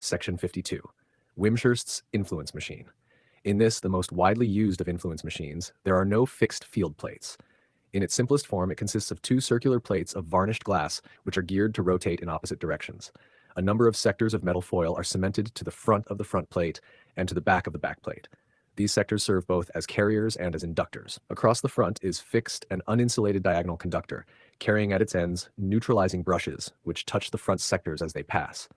Section 52. Whimshurst's influence machine. In this, the most widely used of influence machines, there are no fixed field plates. In its simplest form, it consists of two circular plates of varnished glass which are geared to rotate in opposite directions. A number of sectors of metal foil are cemented to the front of the front plate and to the back of the back plate. These sectors serve both as carriers and as inductors. Across the front is fixed an uninsulated diagonal conductor, carrying at its ends neutralizing brushes which touch the front sectors as they pass.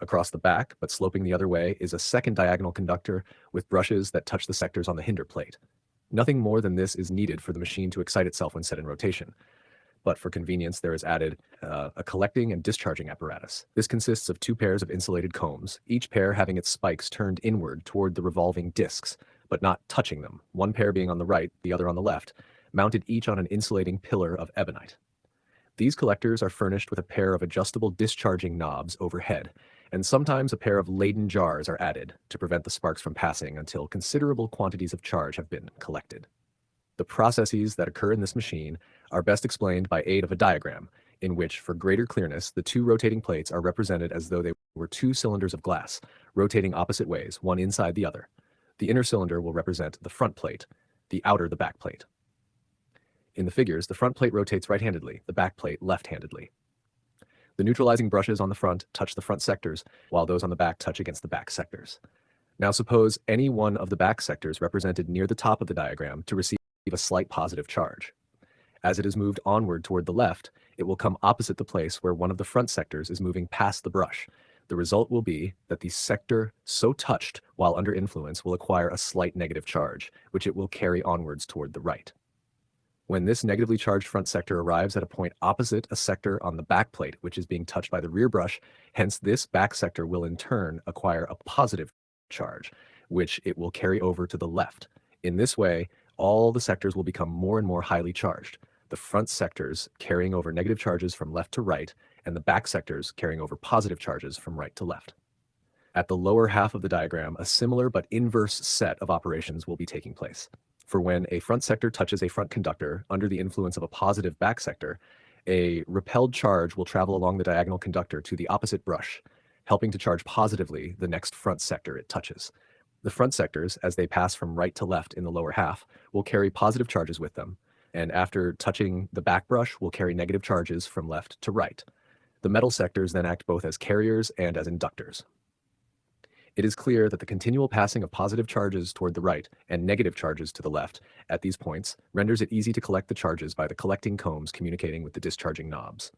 Across the back, but sloping the other way, is a second diagonal conductor with brushes that touch the sectors on the hinder plate. Nothing more than this is needed for the machine to excite itself when set in rotation. But for convenience, there is added a collecting and discharging apparatus. This consists of two pairs of insulated combs, each pair having its spikes turned inward toward the revolving discs, but not touching them, one pair being on the right, the other on the left, mounted each on an insulating pillar of ebonite. These collectors are furnished with a pair of adjustable discharging knobs overhead, and sometimes a pair of Leyden jars are added to prevent the sparks from passing until considerable quantities of charge have been collected. The processes that occur in this machine are best explained by aid of a diagram, in which, for greater clearness, the two rotating plates are represented as though they were two cylinders of glass, rotating opposite ways, one inside the other. The inner cylinder will represent the front plate, the outer the back plate. In the figures, the front plate rotates right-handedly, the back plate left-handedly. The neutralizing brushes on the front touch the front sectors, while those on the back touch against the back sectors. Now suppose any one of the back sectors represented near the top of the diagram to receive a slight positive charge. As it is moved onward toward the left, it will come opposite the place where one of the front sectors is moving past the brush. The result will be that the sector so touched while under influence will acquire a slight negative charge, which it will carry onwards toward the right. When this negatively charged front sector arrives at a point opposite a sector on the back plate which is being touched by the rear brush, hence this back sector will in turn acquire a positive charge, which it will carry over to the left. In this way, all the sectors will become more and more highly charged, the front sectors carrying over negative charges from left to right, and the back sectors carrying over positive charges from right to left. At the lower half of the diagram, a similar but inverse set of operations will be taking place. For when a front sector touches a front conductor under the influence of a positive back sector, a repelled charge will travel along the diagonal conductor to the opposite brush, helping to charge positively the next front sector it touches. The front sectors, as they pass from right to left in the lower half, will carry positive charges with them, and after touching the back brush will carry negative charges from left to right. The metal sectors then act both as carriers and as inductors. It is clear that the continual passing of positive charges toward the right and negative charges to the left at these points renders it easy to collect the charges by the collecting combs communicating with the discharging knobs.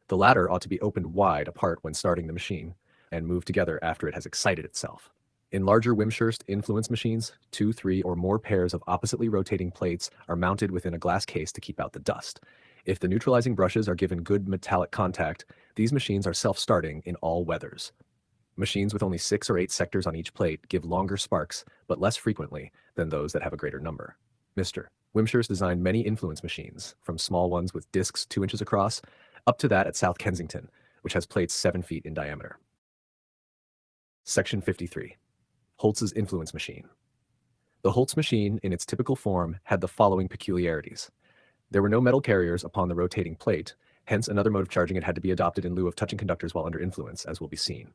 The latter ought to be opened wide apart when starting the machine and moved together after it has excited itself. In larger Whimshurst influence machines, 2, 3, or more pairs of oppositely rotating plates are mounted within a glass case to keep out the dust. If the neutralizing brushes are given good metallic contact, these machines are self-starting in all weathers. Machines with only 6 or 8 sectors on each plate give longer sparks, but less frequently than those that have a greater number. Mr. Whimshurst designed many influence machines, from small ones with discs 2 inches across, up to that at South Kensington, which has plates 7 feet in diameter. Section 53. Holtz's influence machine. The Holtz machine, in its typical form, had the following peculiarities. There were no metal carriers upon the rotating plate, hence another mode of charging it had to be adopted in lieu of touching conductors while under influence, as will be seen.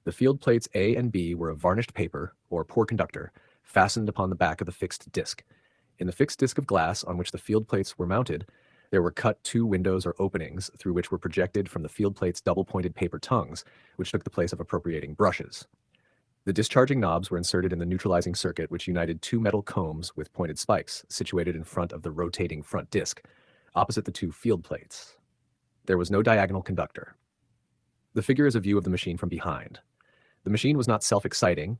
The field plates A and B were of varnished paper, or poor conductor, fastened upon the back of the fixed disc. In the fixed disc of glass on which the field plates were mounted, there were cut 2 windows or openings through which were projected from the field plates double-pointed paper tongues, which took the place of appropriating brushes. The discharging knobs were inserted in the neutralizing circuit which united 2 metal combs with pointed spikes situated in front of the rotating front disc, opposite the 2 field plates. There was no diagonal conductor. The figure is a view of the machine from behind. The machine was not self-exciting,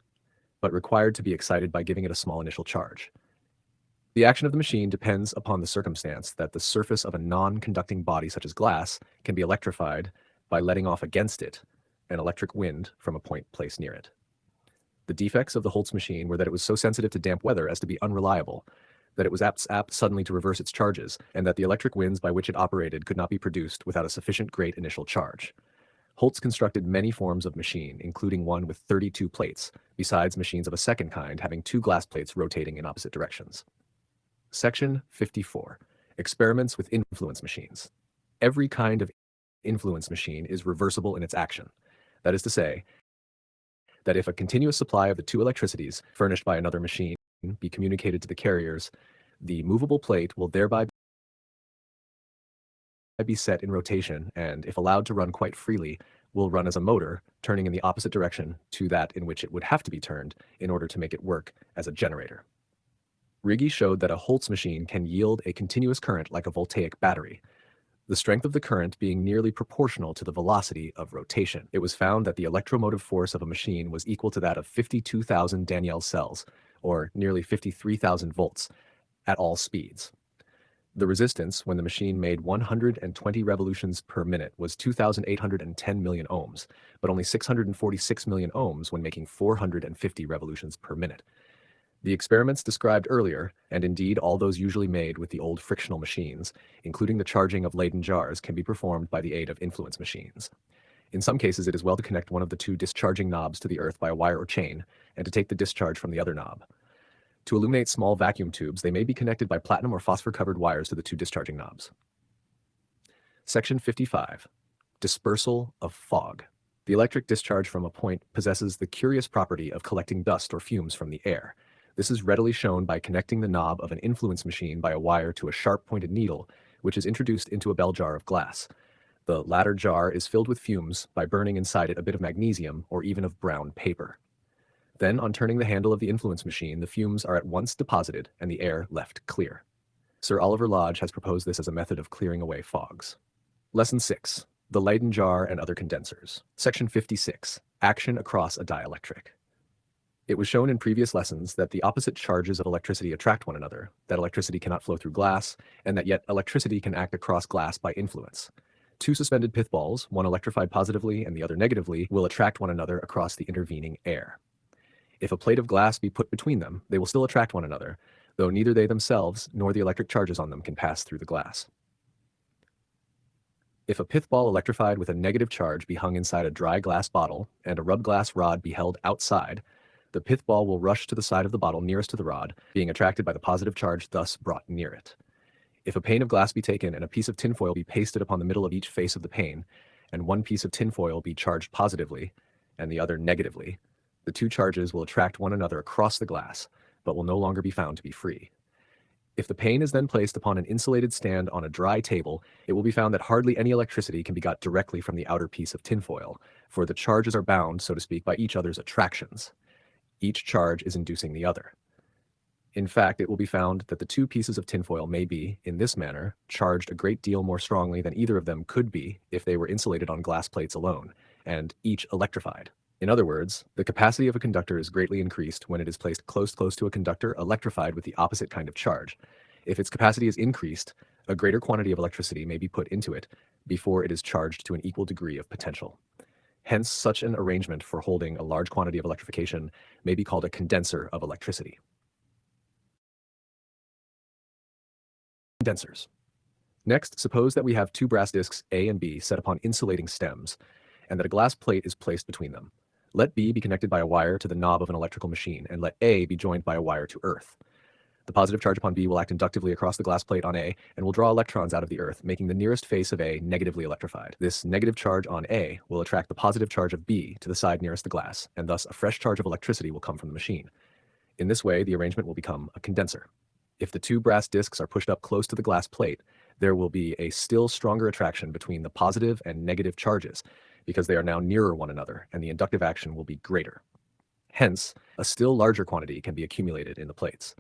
but required to be excited by giving it a small initial charge. The action of the machine depends upon the circumstance that the surface of a non-conducting body such as glass can be electrified by letting off against it an electric wind from a point placed near it. The defects of the Holtz machine were that it was so sensitive to damp weather as to be unreliable, that it was apt suddenly to reverse its charges, and that the electric winds by which it operated could not be produced without a sufficient great initial charge. Holtz constructed many forms of machine, including one with 32 plates, besides machines of a second kind having 2 glass plates rotating in opposite directions. Section 54. Experiments with influence machines. Every kind of influence machine is reversible in its action. That is to say, that if a continuous supply of the two electricities furnished by another machine be communicated to the carriers, the movable plate will thereby be set in rotation and, if allowed to run quite freely, will run as a motor, turning in the opposite direction to that in which it would have to be turned in order to make it work as a generator. Righi showed that a Holtz machine can yield a continuous current like a voltaic battery, the strength of the current being nearly proportional to the velocity of rotation. It was found that the electromotive force of a machine was equal to that of 52,000 Daniell cells, or nearly 53,000 volts, at all speeds. The resistance, when the machine made 120 revolutions per minute, was 2,810 million ohms, but only 646 million ohms when making 450 revolutions per minute. The experiments described earlier, and indeed all those usually made with the old frictional machines, including the charging of Leyden jars, can be performed by the aid of influence machines. In some cases, it is well to connect one of the two discharging knobs to the earth by a wire or chain, and to take the discharge from the other knob. To illuminate small vacuum tubes, they may be connected by platinum or phosphor-covered wires to the two discharging knobs. Section 55. Dispersal of fog. The electric discharge from a point possesses the curious property of collecting dust or fumes from the air. This is readily shown by connecting the knob of an influence machine by a wire to a sharp-pointed needle, which is introduced into a bell jar of glass. The latter jar is filled with fumes by burning inside it a bit of magnesium or even of brown paper. Then, on turning the handle of the influence machine, the fumes are at once deposited and the air left clear. Sir Oliver Lodge has proposed this as a method of clearing away fogs. Lesson 6. The Leyden jar and other condensers. Section 56. Action across a dielectric. It was shown in previous lessons that the opposite charges of electricity attract one another, that electricity cannot flow through glass, and that yet electricity can act across glass by influence. Two suspended pith balls, one electrified positively and the other negatively, will attract one another across the intervening air. If a plate of glass be put between them, they will still attract one another, though neither they themselves nor the electric charges on them can pass through the glass. If a pith ball electrified with a negative charge be hung inside a dry glass bottle and a rubbed glass rod be held outside, the pith ball will rush to the side of the bottle nearest to the rod, being attracted by the positive charge thus brought near it. If a pane of glass be taken and a piece of tinfoil be pasted upon the middle of each face of the pane, and one piece of tinfoil be charged positively and the other negatively, the two charges will attract one another across the glass, but will no longer be found to be free. If the pane is then placed upon an insulated stand on a dry table, it will be found that hardly any electricity can be got directly from the outer piece of tinfoil, for the charges are bound, so to speak, by each other's attractions. Each charge is inducing the other. In fact, it will be found that the two pieces of tinfoil may be, in this manner, charged a great deal more strongly than either of them could be if they were insulated on glass plates alone, and each electrified. In other words, the capacity of a conductor is greatly increased when it is placed close to a conductor electrified with the opposite kind of charge. If its capacity is increased, a greater quantity of electricity may be put into it before it is charged to an equal degree of potential. Hence, such an arrangement for holding a large quantity of electrification may be called a condenser of electricity. Condensers. Next, suppose that we have two brass discs A and B set upon insulating stems, and that a glass plate is placed between them. Let B be connected by a wire to the knob of an electrical machine, and let A be joined by a wire to earth. The positive charge upon B will act inductively across the glass plate on A and will draw electrons out of the earth, making the nearest face of A negatively electrified. This negative charge on A will attract the positive charge of B to the side nearest the glass, and thus a fresh charge of electricity will come from the machine. In this way, the arrangement will become a condenser. If the two brass discs are pushed up close to the glass plate, there will be a still stronger attraction between the positive and negative charges, because they are now nearer one another, and the inductive action will be greater. Hence, a still larger quantity can be accumulated in the plates.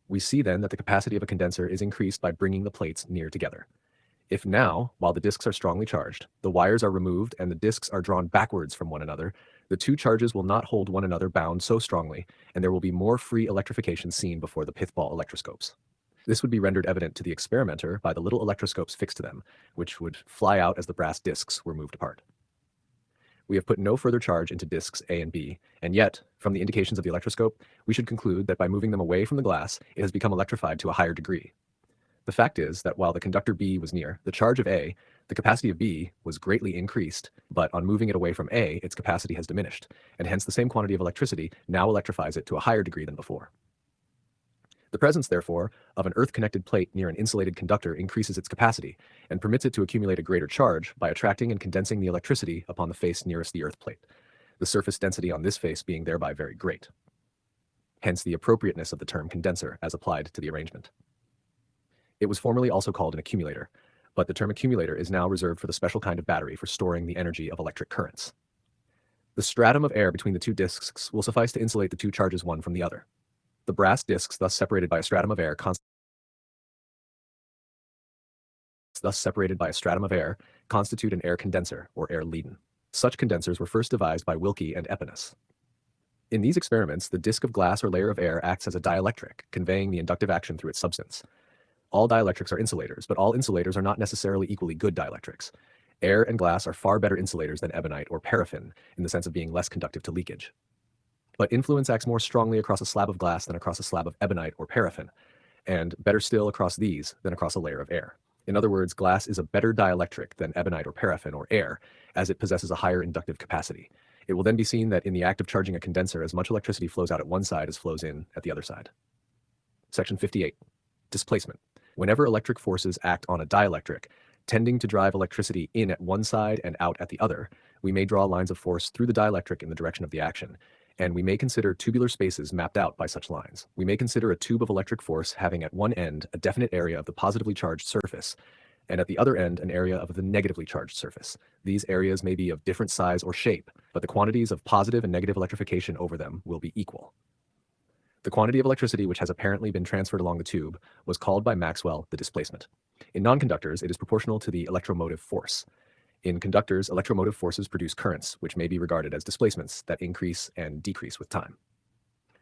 We see then that the capacity of a condenser is increased by bringing the plates near together. If now, while the discs are strongly charged, the wires are removed and the discs are drawn backwards from one another, the two charges will not hold one another bound so strongly, and there will be more free electrification seen before the pithball electroscopes. This would be rendered evident to the experimenter by the little electroscopes fixed to them, which would fly out as the brass discs were moved apart. We have put no further charge into discs A and B, and yet, from the indications of the electroscope, we should conclude that by moving them away from the glass, it has become electrified to a higher degree. The fact is that while the conductor B was near, the charge of A, the capacity of B, was greatly increased, but on moving it away from A, its capacity has diminished, and hence the same quantity of electricity now electrifies it to a higher degree than before. The presence, therefore, of an earth-connected plate near an insulated conductor increases its capacity, and permits it to accumulate a greater charge by attracting and condensing the electricity upon the face nearest the earth plate. the surface density on this face being thereby very great. Hence the appropriateness of the term condenser as applied to the arrangement. It was formerly also called an accumulator, but the term accumulator is now reserved for the special kind of battery for storing the energy of electric currents. The stratum of air between the two disks will suffice to insulate the two charges one from the other. The brass disks, thus separated by a stratum of air, constitute an air condenser, or air Leyden. Such condensers were first devised by Wilkie and Epinus. In these experiments, the disk of glass or layer of air acts as a dielectric, conveying the inductive action through its substance. All dielectrics are insulators, but all insulators are not necessarily equally good dielectrics. Air and glass are far better insulators than ebonite or paraffin, in the sense of being less conductive to leakage. But influence acts more strongly across a slab of glass than across a slab of ebonite or paraffin, and better still across these than across a layer of air. In other words, glass is a better dielectric than ebonite or paraffin or air, as it possesses a higher inductive capacity. It will then be seen that in the act of charging a condenser, as much electricity flows out at one side as flows in at the other side. Section 58. Displacement. Whenever electric forces act on a dielectric, tending to drive electricity in at one side and out at the other, we may draw lines of force through the dielectric in the direction of the action, and we may consider tubular spaces mapped out by such lines. We may consider a tube of electric force having at one end a definite area of the positively charged surface, and at the other end an area of the negatively charged surface. These areas may be of different size or shape, but the quantities of positive and negative electrification over them will be equal. The quantity of electricity which has apparently been transferred along the tube was called by Maxwell the displacement. In nonconductors, it is proportional to the electromotive force. In conductors, electromotive forces produce currents, which may be regarded as displacements that increase and decrease with time.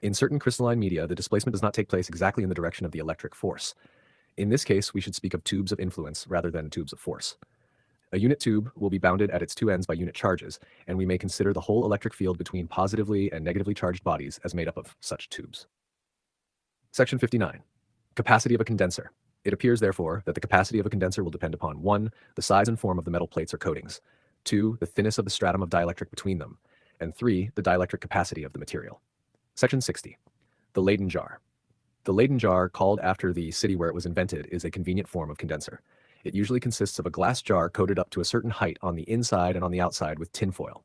In certain crystalline media, the displacement does not take place exactly in the direction of the electric force. In this case, we should speak of tubes of influence rather than tubes of force. A unit tube will be bounded at its two ends by unit charges, and we may consider the whole electric field between positively and negatively charged bodies as made up of such tubes. Section 59. Capacity of a condenser. It appears, therefore, that the capacity of a condenser will depend upon 1. The size and form of the metal plates or coatings, 2. The thinness of the stratum of dielectric between them, and 3. The dielectric capacity of the material. Section 60. The Leyden jar. The Leyden jar, called after the city where it was invented, is a convenient form of condenser. It usually consists of a glass jar coated up to a certain height on the inside and on the outside with tinfoil.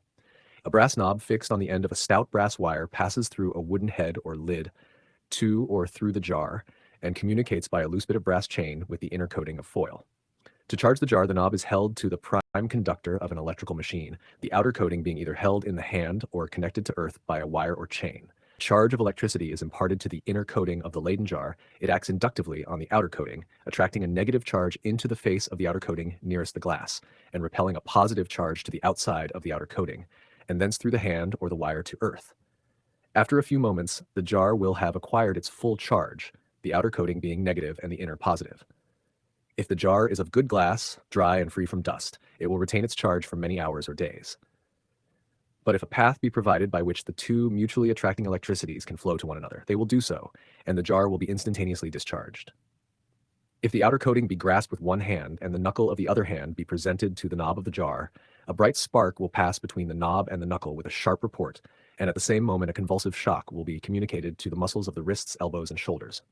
A brass knob fixed on the end of a stout brass wire passes through a wooden head or lid to or through the jar and communicates by a loose bit of brass chain with the inner coating of foil. To charge the jar, the knob is held to the prime conductor of an electrical machine, the outer coating being either held in the hand or connected to earth by a wire or chain. Charge of electricity is imparted to the inner coating of the Leyden jar. It acts inductively on the outer coating, attracting a negative charge into the face of the outer coating nearest the glass, and repelling a positive charge to the outside of the outer coating, and thence through the hand or the wire to earth. After a few moments, the jar will have acquired its full charge, the outer coating being negative and the inner positive. If the jar is of good glass, dry and free from dust, it will retain its charge for many hours or days. But if a path be provided by which the two mutually attracting electricities can flow to one another, they will do so, and the jar will be instantaneously discharged. If the outer coating be grasped with one hand and the knuckle of the other hand be presented to the knob of the jar, a bright spark will pass between the knob and the knuckle with a sharp report, and at the same moment a convulsive shock will be communicated to the muscles of the wrists, elbows, and shoulders.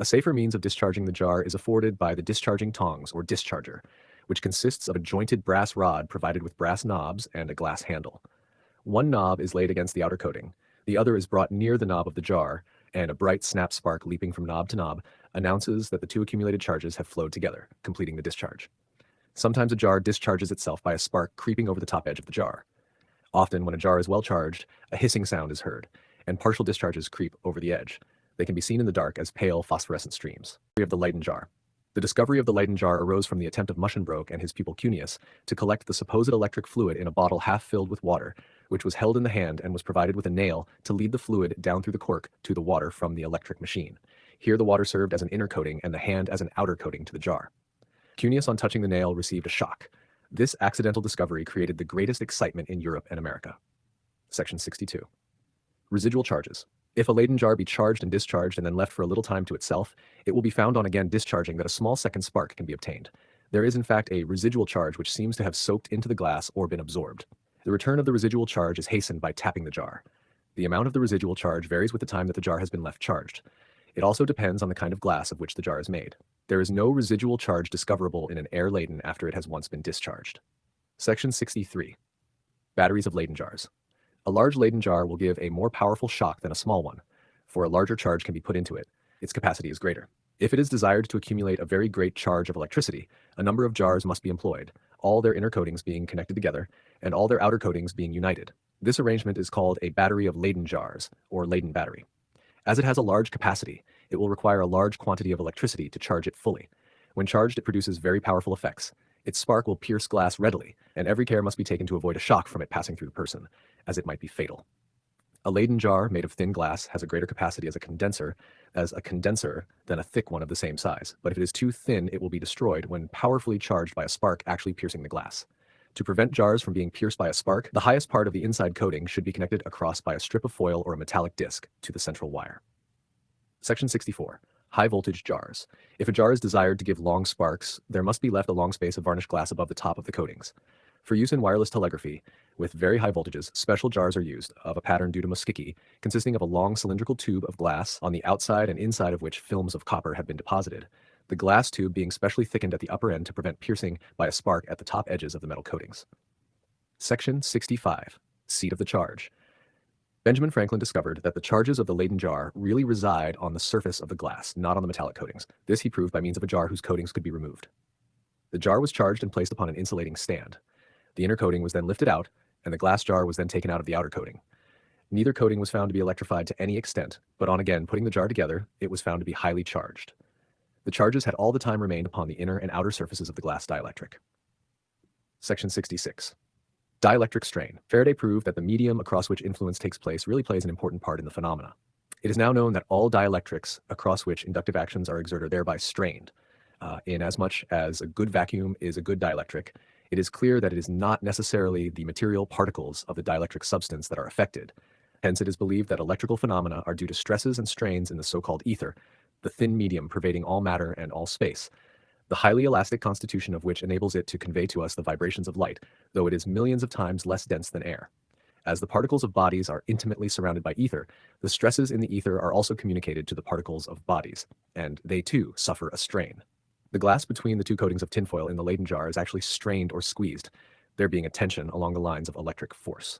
A safer means of discharging the jar is afforded by the discharging tongs or discharger, which consists of a jointed brass rod provided with brass knobs and a glass handle. One knob is laid against the outer coating, the other is brought near the knob of the jar, and a bright snap spark leaping from knob to knob announces that the two accumulated charges have flowed together, completing the discharge. Sometimes a jar discharges itself by a spark creeping over the top edge of the jar. Often, when a jar is well charged, a hissing sound is heard, and partial discharges creep over the edge. They can be seen in the dark as pale phosphorescent streams. Of the Leyden jar. The discovery of the Leyden jar arose from the attempt of Muschenbroek and his pupil Cuneus to collect the supposed electric fluid in a bottle half filled with water, which was held in the hand and was provided with a nail to lead the fluid down through the cork to the water from the electric machine. Here the water served as an inner coating and the hand as an outer coating to the jar. Cuneus, on touching the nail, received a shock. This accidental discovery created the greatest excitement in Europe and America. Section 62. Residual charges. If a Leyden jar be charged and discharged and then left for a little time to itself, it will be found on again discharging that a small second spark can be obtained. There is in fact a residual charge which seems to have soaked into the glass or been absorbed. The return of the residual charge is hastened by tapping the jar. The amount of the residual charge varies with the time that the jar has been left charged. It also depends on the kind of glass of which the jar is made. There is no residual charge discoverable in an air Leyden after it has once been discharged. Section 63. Batteries of Leyden jars. A large Leyden jar will give a more powerful shock than a small one, for a larger charge can be put into it. Its capacity is greater. If it is desired to accumulate a very great charge of electricity, a number of jars must be employed, all their inner coatings being connected together, and all their outer coatings being united. This arrangement is called a battery of Leyden jars, or Leyden battery. As it has a large capacity, it will require a large quantity of electricity to charge it fully. When charged, it produces very powerful effects. Its spark will pierce glass readily, and every care must be taken to avoid a shock from it passing through the person, as it might be fatal. A Leyden jar made of thin glass has a greater capacity as a condenser than a thick one of the same size, but if it is too thin, it will be destroyed when powerfully charged by a spark actually piercing the glass. To prevent jars from being pierced by a spark, the highest part of the inside coating should be connected across by a strip of foil or a metallic disc to the central wire. Section 64. High voltage jars. If a jar is desired to give long sparks, there must be left a long space of varnished glass above the top of the coatings. For use in wireless telegraphy, with very high voltages, special jars are used, of a pattern due to Muskicki, consisting of a long cylindrical tube of glass on the outside and inside of which films of copper have been deposited, the glass tube being specially thickened at the upper end to prevent piercing by a spark at the top edges of the metal coatings. Section 65. Seat of the charge. Benjamin Franklin discovered that the charges of the Leyden jar really reside on the surface of the glass, not on the metallic coatings. This he proved by means of a jar whose coatings could be removed. The jar was charged and placed upon an insulating stand. The inner coating was then lifted out, and the glass jar was then taken out of the outer coating. Neither coating was found to be electrified to any extent, but on again putting the jar together, it was found to be highly charged. The charges had all the time remained upon the inner and outer surfaces of the glass dielectric. Section 66. Dielectric strain. Faraday proved that the medium across which influence takes place really plays an important part in the phenomena. It is now known that all dielectrics across which inductive actions are exerted are thereby strained. Inasmuch as a good vacuum is a good dielectric, it is clear that it is not necessarily the material particles of the dielectric substance that are affected. Hence, it is believed that electrical phenomena are due to stresses and strains in the so-called ether, the thin medium pervading all matter and all space, the highly elastic constitution of which enables it to convey to us the vibrations of light, though it is millions of times less dense than air. As the particles of bodies are intimately surrounded by ether, the stresses in the ether are also communicated to the particles of bodies, and they too suffer a strain. The glass between the two coatings of tinfoil in the Leyden jar is actually strained or squeezed, there being a tension along the lines of electric force.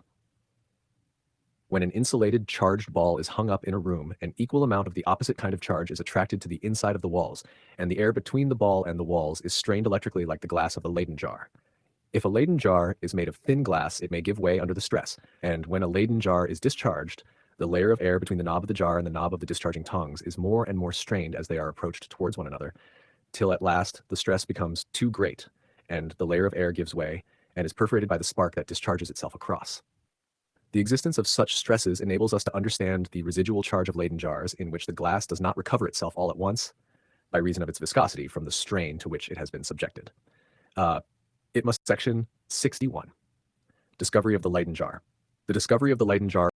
When an insulated charged ball is hung up in a room, an equal amount of the opposite kind of charge is attracted to the inside of the walls, and the air between the ball and the walls is strained electrically like the glass of the Leyden jar. If a Leyden jar is made of thin glass, it may give way under the stress, and when a Leyden jar is discharged, the layer of air between the knob of the jar and the knob of the discharging tongues is more and more strained as they are approached towards one another, till at last the stress becomes too great, and the layer of air gives way and is perforated by the spark that discharges itself across. The existence of such stresses enables us to understand the residual charge of Leyden jars in which the glass does not recover itself all at once by reason of its viscosity from the strain to which it has been subjected. Section 61. Discovery of the Leyden jar. The discovery of the Leyden jar